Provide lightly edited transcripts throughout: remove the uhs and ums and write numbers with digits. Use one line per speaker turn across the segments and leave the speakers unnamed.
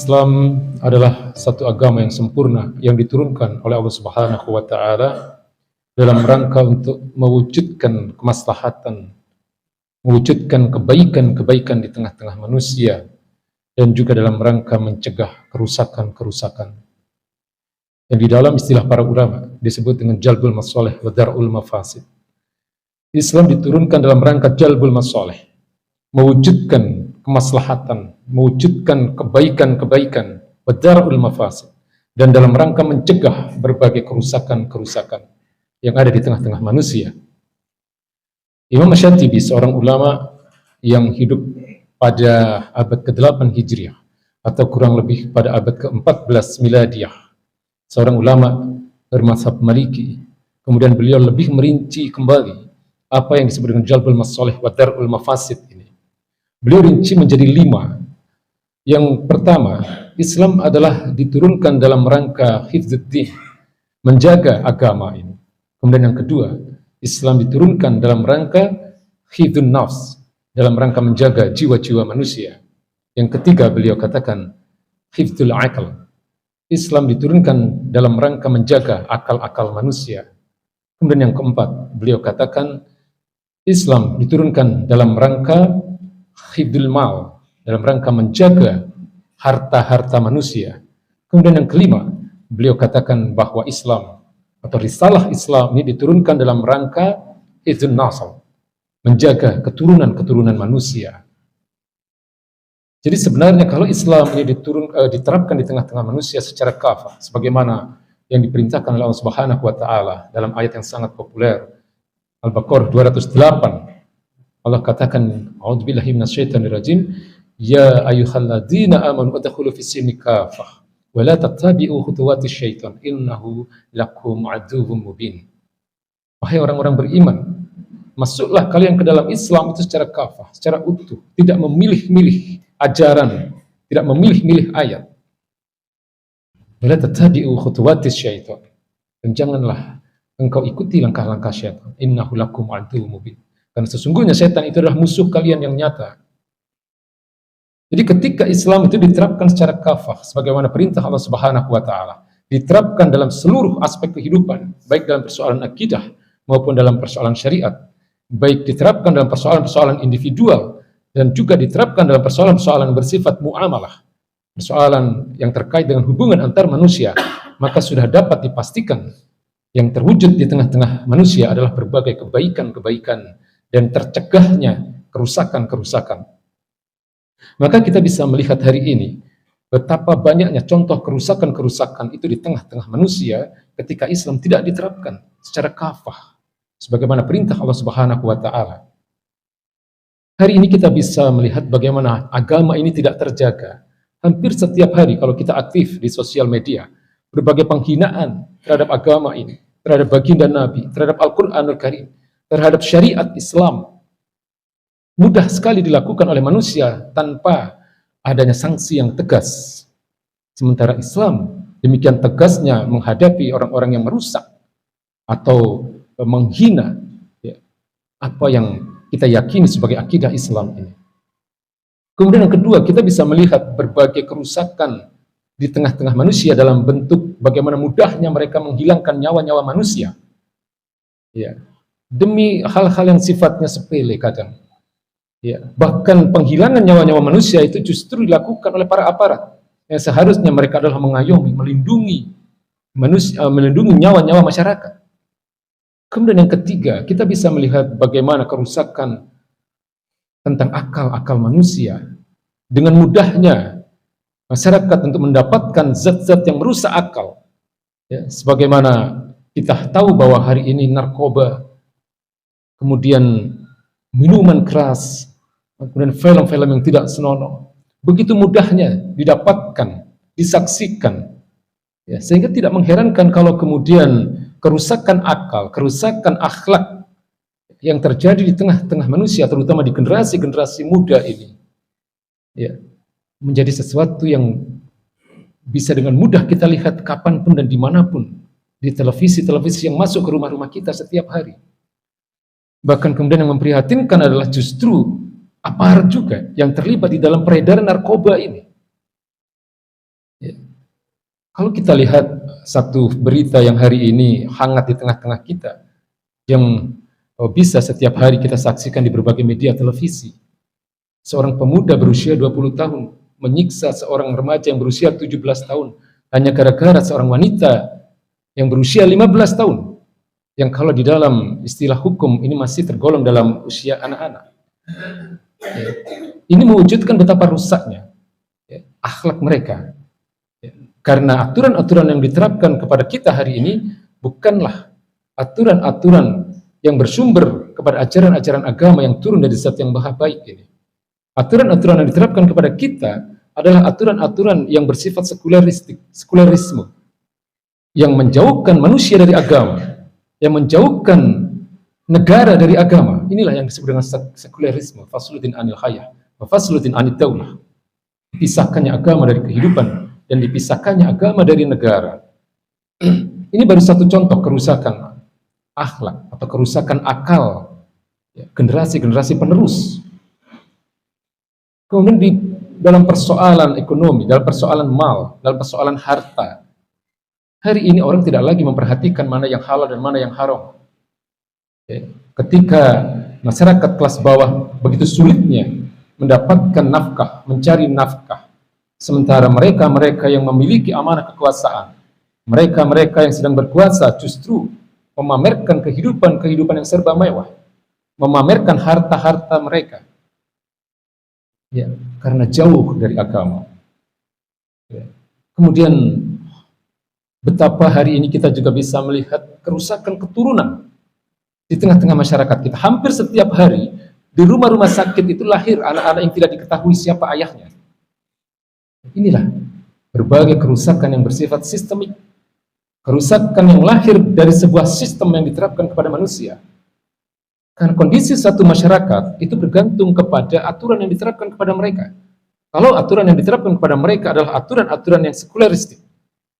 Islam adalah satu agama yang sempurna yang diturunkan oleh Allah Subhanahu wa taala dalam rangka untuk mewujudkan kemaslahatan, mewujudkan kebaikan-kebaikan di tengah-tengah manusia dan juga dalam rangka mencegah kerusakan-kerusakan. Yang di dalam istilah para ulama disebut dengan jalbul masalih wa dar'ul mafasid. Islam diturunkan dalam rangka jalbul masalih, mewujudkan kemaslahatan, mewujudkan kebaikan-kebaikan, wa dar'ul mafasid, dan dalam rangka mencegah berbagai kerusakan-kerusakan yang ada di tengah-tengah manusia. Imam Asyatibi, seorang ulama yang hidup pada abad ke-8 Hijriah atau kurang lebih pada abad ke-14 Miladiyah, seorang ulama bermazhab Maliki. Kemudian beliau lebih merinci kembali apa yang disebut dengan jalbul masalih wa dar'ul mafasid ini. Beliau rinci menjadi 5. Yang pertama, Islam adalah diturunkan dalam rangka hifdzuddin, menjaga agama ini. Kemudian yang kedua, Islam diturunkan dalam rangka hifdzun nafs, dalam rangka menjaga jiwa-jiwa manusia. Yang ketiga, beliau katakan hifdzul aql, Islam diturunkan dalam rangka menjaga akal-akal manusia. Kemudian yang keempat, beliau katakan Islam diturunkan dalam rangka hifdzul mal, dalam rangka menjaga harta-harta manusia. Kemudian yang kelima, beliau katakan bahwa Islam atau risalah Islam ini diturunkan dalam rangka hifdzun nasl, menjaga keturunan-keturunan manusia. Jadi sebenarnya kalau Islam ini diterapkan di tengah-tengah manusia secara kafah, sebagaimana yang diperintahkan oleh Allah Subhanahu wa taala dalam ayat yang sangat populer Al-Baqarah 208, Allah katakan, a'udzubillahi minasyaitonir rajim, ya ayyuhalladzina amanu udkhulu fis-silmi kafah wa la tattabi'u khutuwatis syaitan innahu lakum aduwwum mubin. Wahai orang-orang beriman, masuklah kalian ke dalam Islam itu secara kafah, secara utuh, tidak memilih-milih ajaran, tidak memilih-milih ayat. Wala tattabi'u khutuwatis syaitan, dan janganlah engkau ikuti langkah-langkah syaitan. Innahu lakum aduwwum mubin. Karena sesungguhnya setan itu adalah musuh kalian yang nyata. Jadi ketika Islam itu diterapkan secara kafah, sebagaimana perintah Allah Subhanahu wa taala, diterapkan dalam seluruh aspek kehidupan, baik dalam persoalan akidah maupun dalam persoalan syariat, baik diterapkan dalam persoalan-persoalan individual dan juga diterapkan dalam persoalan-persoalan bersifat muamalah, persoalan yang terkait dengan hubungan antar manusia, maka sudah dapat dipastikan yang terwujud di tengah-tengah manusia adalah berbagai kebaikan-kebaikan dan tercegahnya kerusakan-kerusakan. Maka kita bisa melihat hari ini betapa banyaknya contoh kerusakan-kerusakan itu di tengah-tengah manusia ketika Islam tidak diterapkan secara kafah sebagaimana perintah Allah Subhanahu wa taala. Hari ini kita bisa melihat bagaimana agama ini tidak terjaga. Hampir setiap hari kalau kita aktif di sosial media, berbagai penghinaan terhadap agama ini, terhadap baginda Nabi, terhadap Al-Qur'anul Karim, terhadap syariat Islam, mudah sekali dilakukan oleh manusia tanpa adanya sanksi yang tegas. Sementara Islam demikian tegasnya menghadapi orang-orang yang merusak atau menghina apa yang kita yakini sebagai akidah Islam ini. Kemudian yang kedua, kita bisa melihat berbagai kerusakan di tengah-tengah manusia dalam bentuk bagaimana mudahnya mereka menghilangkan nyawa-nyawa manusia. Ya, demi hal-hal yang sifatnya sepele kadang. Ya, bahkan penghilangan nyawa-nyawa manusia itu justru dilakukan oleh para aparat yang seharusnya mereka adalah mengayomi, melindungi manusia, melindungi nyawa-nyawa masyarakat. Kemudian yang ketiga, kita bisa melihat bagaimana kerusakan tentang akal-akal manusia. Dengan mudahnya masyarakat untuk mendapatkan zat-zat yang merusak akal. Ya, sebagaimana kita tahu bahwa hari ini narkoba, kemudian minuman keras, kemudian film-film yang tidak senonoh, begitu mudahnya didapatkan, disaksikan. Ya, sehingga tidak mengherankan kalau kemudian kerusakan akal, kerusakan akhlak yang terjadi di tengah-tengah manusia, terutama di generasi-generasi muda ini, ya, menjadi sesuatu yang bisa dengan mudah kita lihat kapanpun dan dimanapun, di televisi-televisi yang masuk ke rumah-rumah kita setiap hari. Bahkan kemudian yang memprihatinkan adalah justru aparat juga yang terlibat di dalam peredaran narkoba ini. Kalau kita lihat satu berita yang hari ini hangat di tengah-tengah kita, yang bisa setiap hari kita saksikan di berbagai media televisi. Seorang pemuda berusia 20 tahun menyiksa seorang remaja yang berusia 17 tahun hanya gara-gara seorang wanita yang berusia 15 tahun, yang kalau di dalam istilah hukum ini masih tergolong dalam usia anak-anak. Ini mewujudkan betapa rusaknya akhlak mereka. Karena aturan-aturan yang diterapkan kepada kita hari ini bukanlah aturan-aturan yang bersumber kepada ajaran-ajaran agama yang turun dari Zat yang Maha Baik ini. Aturan-aturan yang diterapkan kepada kita adalah aturan-aturan yang bersifat sekularisme, yang menjauhkan manusia dari agama, yang menjauhkan negara dari agama. Inilah yang disebut dengan sekularisme, fasludin anil hayah, fasludin anid daulah. Dipisahkannya agama dari kehidupan dan dipisahkannya agama dari negara. Ini baru satu contoh kerusakan akhlak atau kerusakan akal generasi-generasi penerus. Kemudian di dalam persoalan ekonomi, dalam persoalan mal, dalam persoalan harta, hari ini orang tidak lagi memperhatikan mana yang halal dan mana yang haram. Ketika masyarakat kelas bawah begitu sulitnya mendapatkan nafkah, mencari nafkah, sementara mereka-mereka yang memiliki amanah kekuasaan, mereka-mereka yang sedang berkuasa justru memamerkan kehidupan yang serba mewah, memamerkan harta-harta mereka, karena jauh dari agama. Kemudian betapa hari ini kita juga bisa melihat kerusakan keturunan di tengah-tengah masyarakat kita. Hampir setiap hari di rumah-rumah sakit itu lahir anak-anak yang tidak diketahui siapa ayahnya. Inilah berbagai kerusakan yang bersifat sistemik, kerusakan yang lahir dari sebuah sistem yang diterapkan kepada manusia. Karena kondisi satu masyarakat itu bergantung kepada aturan yang diterapkan kepada mereka. Kalau aturan yang diterapkan kepada mereka adalah aturan-aturan yang sekularistik,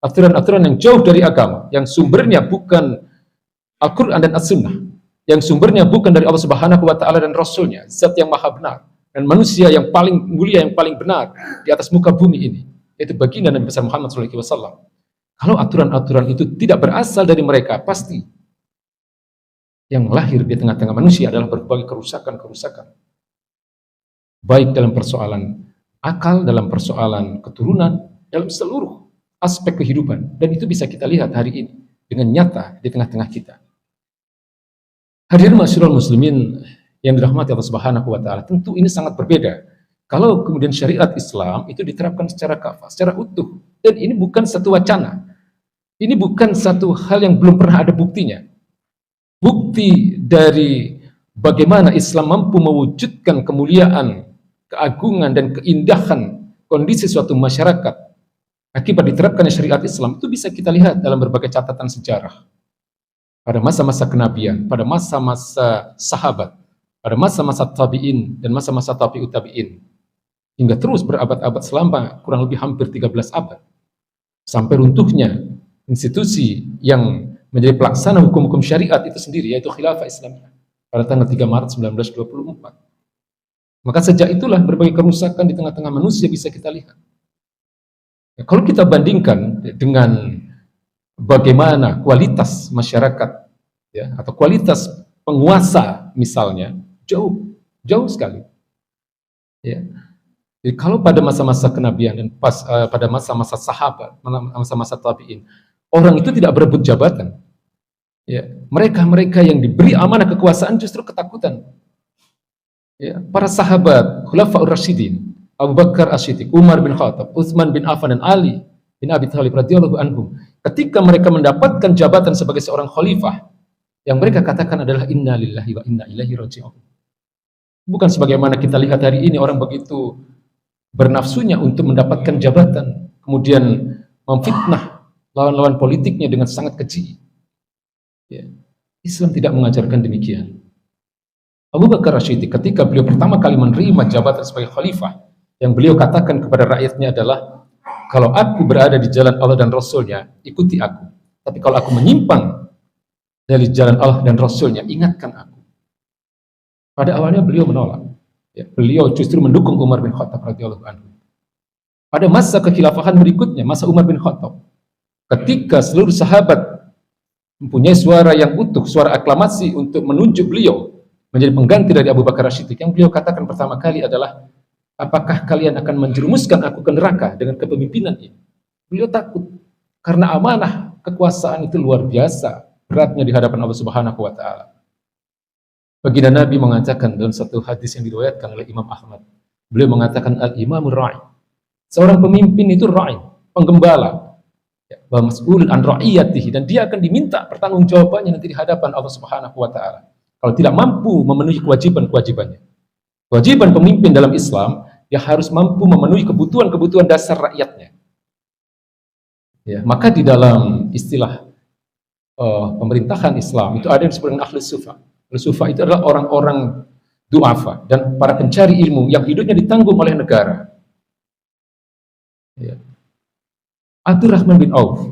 aturan-aturan yang jauh dari agama, yang sumbernya bukan Al-Quran dan As-Sunnah, yang sumbernya bukan dari Allah Subhanahu wa Ta'ala dan Rasulnya, Zat yang Maha Benar, dan manusia yang paling mulia, yang paling benar di atas muka bumi ini, yaitu baginda Nabi besar Muhammad SAW. Kalau aturan-aturan itu tidak berasal dari mereka, pasti yang lahir di tengah-tengah manusia adalah berbagai kerusakan-kerusakan. Baik dalam persoalan akal, dalam persoalan keturunan, dalam seluruh aspek kehidupan. Dan itu bisa kita lihat hari ini dengan nyata di tengah-tengah kita. Hadirin ma'asyiral muslimin yang dirahmati Allah Subhanahu wa Ta'ala, tentu ini sangat berbeda kalau kemudian syariat Islam itu diterapkan secara kafah, secara utuh. Dan ini bukan satu wacana, ini bukan satu hal yang belum pernah ada buktinya. Bukti dari bagaimana Islam mampu mewujudkan kemuliaan, keagungan dan keindahan kondisi suatu masyarakat akibat diterapkannya syariat Islam itu bisa kita lihat dalam berbagai catatan sejarah. Pada masa-masa kenabian, pada masa-masa sahabat, pada masa-masa tabi'in dan masa-masa tabi'ut tabi'in, hingga terus berabad-abad selama kurang lebih hampir 13 abad, sampai runtuhnya institusi yang menjadi pelaksana hukum-hukum syariat itu sendiri, yaitu Khilafah Islamiyah pada tanggal 3 Maret 1924. Maka sejak itulah berbagai kerusakan di tengah-tengah manusia bisa kita lihat. Kalau kita bandingkan dengan bagaimana kualitas masyarakat atau kualitas penguasa misalnya, jauh sekali. Jadi kalau pada masa-masa kenabian dan pada masa-masa sahabat, masa-masa tabi'in, orang itu tidak berebut jabatan. Mereka yang diberi amanah kekuasaan justru ketakutan. Para sahabat, Khulafaur Rasyidin, Abu Bakar As-Siddiq, Umar bin Khattab, Utsman bin Affan dan Ali bin Abi Thalib radhiyallahu anhum, ketika mereka mendapatkan jabatan sebagai seorang khalifah, yang mereka katakan adalah inna lillahi wa inna ilaihi raji'un. Bukan sebagaimana kita lihat hari ini orang begitu bernafsunya untuk mendapatkan jabatan, kemudian memfitnah lawan-lawan politiknya dengan sangat keji. Islam tidak mengajarkan demikian. Abu Bakar As-Siddiq ketika beliau pertama kali menerima jabatan sebagai khalifah, yang beliau katakan kepada rakyatnya adalah, kalau aku berada di jalan Allah dan Rasulnya, ikuti aku. Tapi kalau aku menyimpang dari jalan Allah dan Rasulnya, ingatkan aku. Pada awalnya beliau menolak. Beliau justru mendukung Umar bin Khattab radhiyallahu anhu. Pada masa kekhilafahan berikutnya, masa Umar bin Khattab, ketika seluruh sahabat mempunyai suara yang utuh, suara aklamasi untuk menunjuk beliau menjadi pengganti dari Abu Bakar As-Siddiq, yang beliau katakan pertama kali adalah, apakah kalian akan menjerumuskan aku ke neraka dengan kepemimpinan ini? Beliau takut, karena amanah kekuasaan itu luar biasa beratnya di hadapan Allah Subhanahu wa Ta'ala. Baginda Nabi mengatakan dalam satu hadis yang diriwayatkan oleh Imam Ahmad, beliau mengatakan, al-imamur ra'i, seorang pemimpin itu ra'i, penggembala, wa mas'ulun an ra'iyatihi, dan dia akan diminta pertanggungjawabannya nanti di hadapan Allah Subhanahu wa Ta'ala kalau tidak mampu memenuhi kewajiban-kewajibannya. Kewajiban pemimpin dalam Islam, dia harus mampu memenuhi kebutuhan-kebutuhan dasar rakyatnya. Ya, maka di dalam istilah pemerintahan Islam itu ada yang disebut dengan ahli sufa. Ahli sufa itu adalah orang-orang du'afa dan para pencari ilmu yang hidupnya ditanggung oleh negara. Ya. Abdurrahman bin Auf,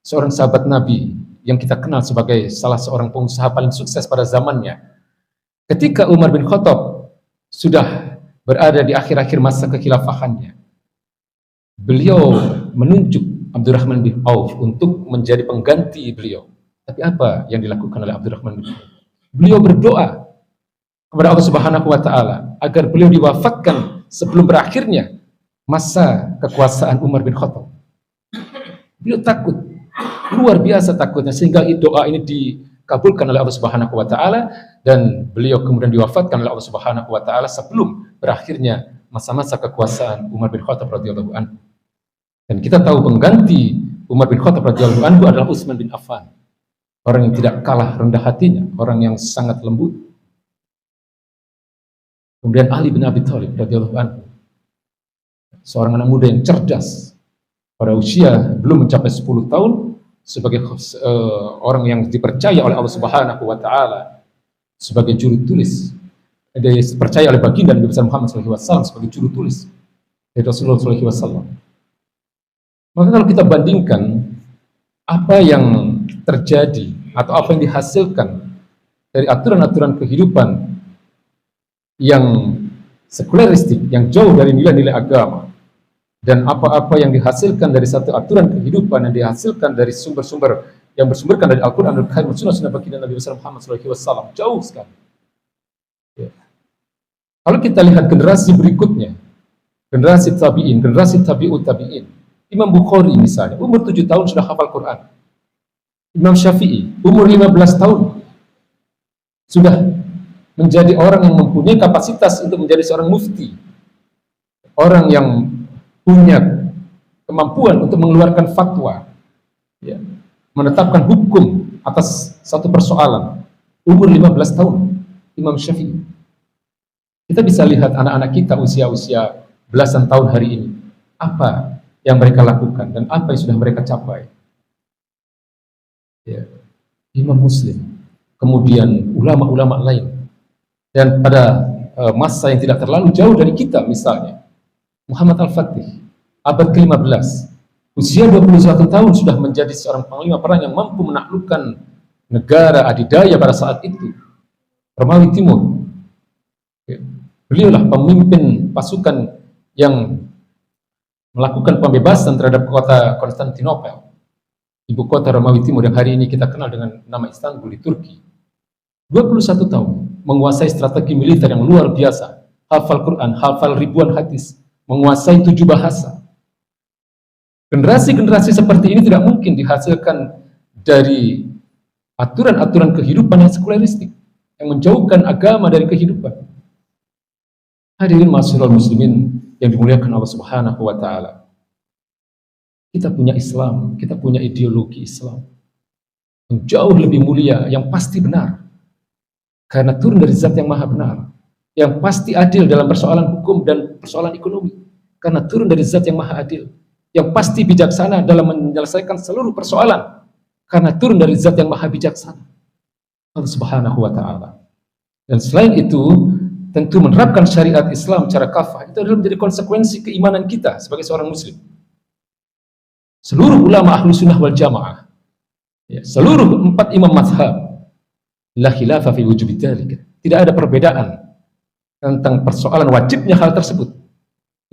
seorang sahabat Nabi yang kita kenal sebagai salah seorang pengusaha paling sukses pada zamannya. Ketika Umar bin Khattab sudah berada di akhir-akhir masa kekhilafahannya, beliau menunjuk Abdurrahman bin Auf untuk menjadi pengganti beliau. Tapi apa yang dilakukan oleh Abdurrahman bin Auf? Beliau berdoa kepada Allah Subhanahu wa Ta'ala agar beliau diwafatkan sebelum berakhirnya masa kekuasaan Umar bin Khattab. Beliau takut, luar biasa takutnya, sehingga doa ini dikabulkan oleh Allah Subhanahu wa Ta'ala, dan beliau kemudian diwafatkan oleh Allah Subhanahu wa Ta'ala sebelum berakhirnya masa-masa kekuasaan Umar bin Khattab radhiyallahu anhu. Dan kita tahu pengganti Umar bin Khattab radhiyallahu anhu adalah Utsman bin Affan, orang yang tidak kalah rendah hatinya, orang yang sangat lembut. Kemudian Ali bin Abi Thalib radhiyallahu anhu, seorang anak muda yang cerdas, pada usia belum mencapai 10 tahun, sebagai orang yang dipercaya oleh Allah Subhanahu wa Ta'ala sebagai juru tulis. Dia dipercaya oleh baginda Nabi Muhammad SAW sebagai juru tulis dari Rasulullah SAW. Maka kalau kita bandingkan apa yang terjadi atau apa yang dihasilkan dari aturan-aturan kehidupan yang sekuleristik, yang jauh dari nilai-nilai agama, dan apa-apa yang dihasilkan dari satu aturan kehidupan yang dihasilkan dari sumber-sumber yang bersumberkan dari Al-Quran dan Sunnah baginda Nabi Muhammad SAW, jauh sekali. Ya. Kalau kita lihat generasi berikutnya, generasi tabi'in, generasi tabi'ut tabi'in, Imam Bukhari misalnya, umur 7 tahun sudah hafal Quran. Imam Syafi'i, umur 15 tahun, sudah menjadi orang yang mempunyai kapasitas untuk menjadi seorang mufti. Orang yang punya kemampuan untuk mengeluarkan fatwa, ya, menetapkan hukum atas satu persoalan. Umur 15 tahun, Imam Syafi'i. Kita bisa lihat anak-anak kita usia-usia belasan tahun hari ini, apa yang mereka lakukan dan apa yang sudah mereka capai. Ya. Imam Muslim, kemudian ulama-ulama lain, dan pada masa yang tidak terlalu jauh dari kita, misalnya Muhammad Al-Fatih, abad ke-15, usia 21 tahun sudah menjadi seorang panglima perang yang mampu menaklukkan negara adidaya pada saat itu, Romawi Timur. Beliaulah pemimpin pasukan yang melakukan pembebasan terhadap kota Konstantinopel, ibu kota Romawi Timur yang hari ini kita kenal dengan nama Istanbul di Turki. 21 tahun menguasai strategi militer yang luar biasa, hafal Quran, hafal ribuan hadis, menguasai 7 bahasa. Generasi-generasi seperti ini tidak mungkin dihasilkan dari aturan-aturan kehidupan yang sekuleristik, yang menjauhkan agama dari kehidupan. Hadirin ma'asyiral muslimin yang dimuliakan Allah Subhanahu wa Ta'ala. Kita punya Islam, kita punya ideologi Islam yang jauh lebih mulia, yang pasti benar, karena turun dari zat yang maha benar, yang pasti adil dalam persoalan hukum dan persoalan ekonomi, karena turun dari zat yang maha adil, yang pasti bijaksana dalam menyelesaikan seluruh persoalan, karena turun dari zat yang maha bijaksana, Allah Subhanahu wa Ta'ala. Dan selain itu, tentu menerapkan syariat Islam secara kafah itu adalah menjadi konsekuensi keimanan kita sebagai seorang muslim. Seluruh ulama ahlu sunnah wal jamaah, ya, seluruh 4 imam mazhab, la khilafa fi wujubi dzalik, tidak ada perbedaan tentang persoalan wajibnya hal tersebut.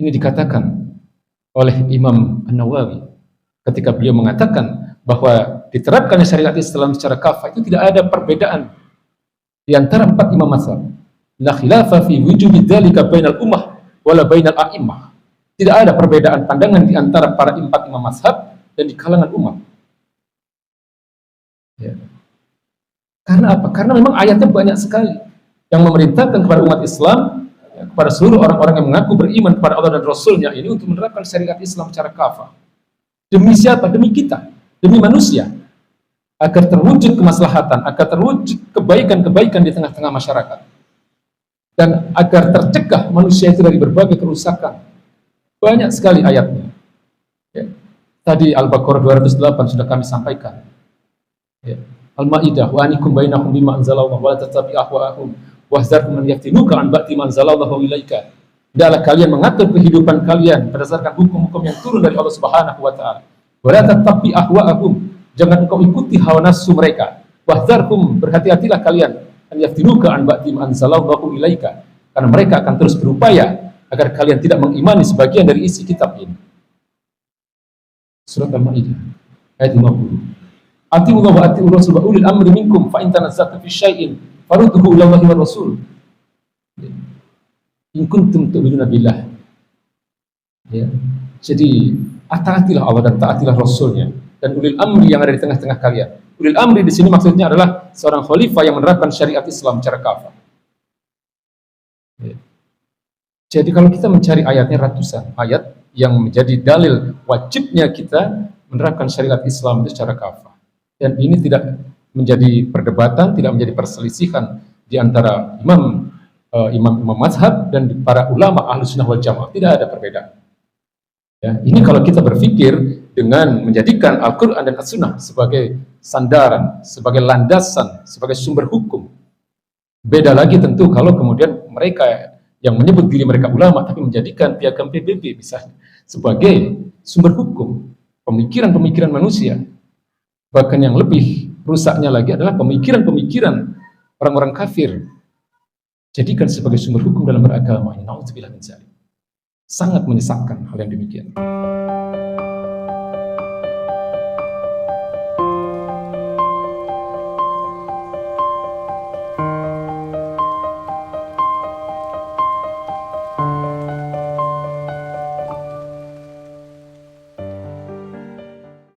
Ini dikatakan oleh Imam An-Nawawi ketika beliau mengatakan bahwa diterapkannya syariat Islam secara kafah itu tidak ada perbedaan di antara 4 imam mazhab. La khilafa fi wujudi dzalika bainal ummah wala bainal a'immah. Tidak ada perbedaan pandangan di antara para 4 imam mazhab dan di kalangan umat. Ya. Karena apa? Karena memang ayatnya banyak sekali yang memerintahkan kepada umat Islam, ya, kepada seluruh orang-orang yang mengaku beriman kepada Allah dan Rasulnya ini untuk menerapkan syariat Islam secara kafah. Demi siapa? Demi kita, demi manusia, agar terwujud kemaslahatan, agar terwujud kebaikan-kebaikan di tengah-tengah masyarakat, dan agar tercegah manusia itu dari berbagai kerusakan. Banyak sekali ayatnya. Ya. Tadi Al-Baqarah 208 sudah kami sampaikan. Ya. Al-Maidah, wa anikum bainahum bima anzalallahu wa la tattabi' ahwa'ahum wahzarhum man yaftinuka an ba'di ma anzalallahu ilaika. Hendaklah kalian mengatur kehidupan kalian berdasarkan hukum-hukum yang turun dari Allah Subhanahu wa taala. Wa la tattabi' ahwa'ahum, jangan engkau ikuti hawa nafsu mereka. Wahzarhum, berhati-hatilah kalian, an yaftinuka an ba'di ma anzalallahu ilaika, karena mereka akan terus berupaya agar kalian tidak mengimani sebagian dari isi kitab ini. Surat Al-Maidah ayat 50. Atiullah wa atiur rasul wa ulil amri minkum fa in tanazza'tum fi syai'in farudduhu ila Allahi wa rasul. In kuntum tu'minuna billah. Ya. Jadi taatilah Allah dan taatilah Rasulnya dan ulil amri yang ada di tengah-tengah kalian. Ulil amri di sini maksudnya adalah seorang khalifah yang menerapkan syariat Islam secara kafah. Ya. Jadi kalau kita mencari ayatnya ratusan ayat yang menjadi dalil wajibnya kita menerapkan syariat Islam itu secara kafah. Dan ini tidak menjadi perdebatan, tidak menjadi perselisihan di antara imam mazhab dan para ulama Ahlussunnah wal Jamaah. Tidak ada perbedaan. Ya, ini kalau kita berpikir dengan menjadikan Al-Quran dan As-Sunnah sebagai sandaran, sebagai landasan, sebagai sumber hukum. Beda lagi tentu kalau kemudian mereka yang menyebut diri mereka ulama tapi menjadikan piagam PBB misalnya sebagai sumber hukum, pemikiran-pemikiran manusia. Bahkan yang lebih rusaknya lagi adalah pemikiran-pemikiran orang-orang kafir jadikan sebagai sumber hukum dalam beragama. Na'udzubillah min dzalik. Sangat menyesatkan hal yang demikian.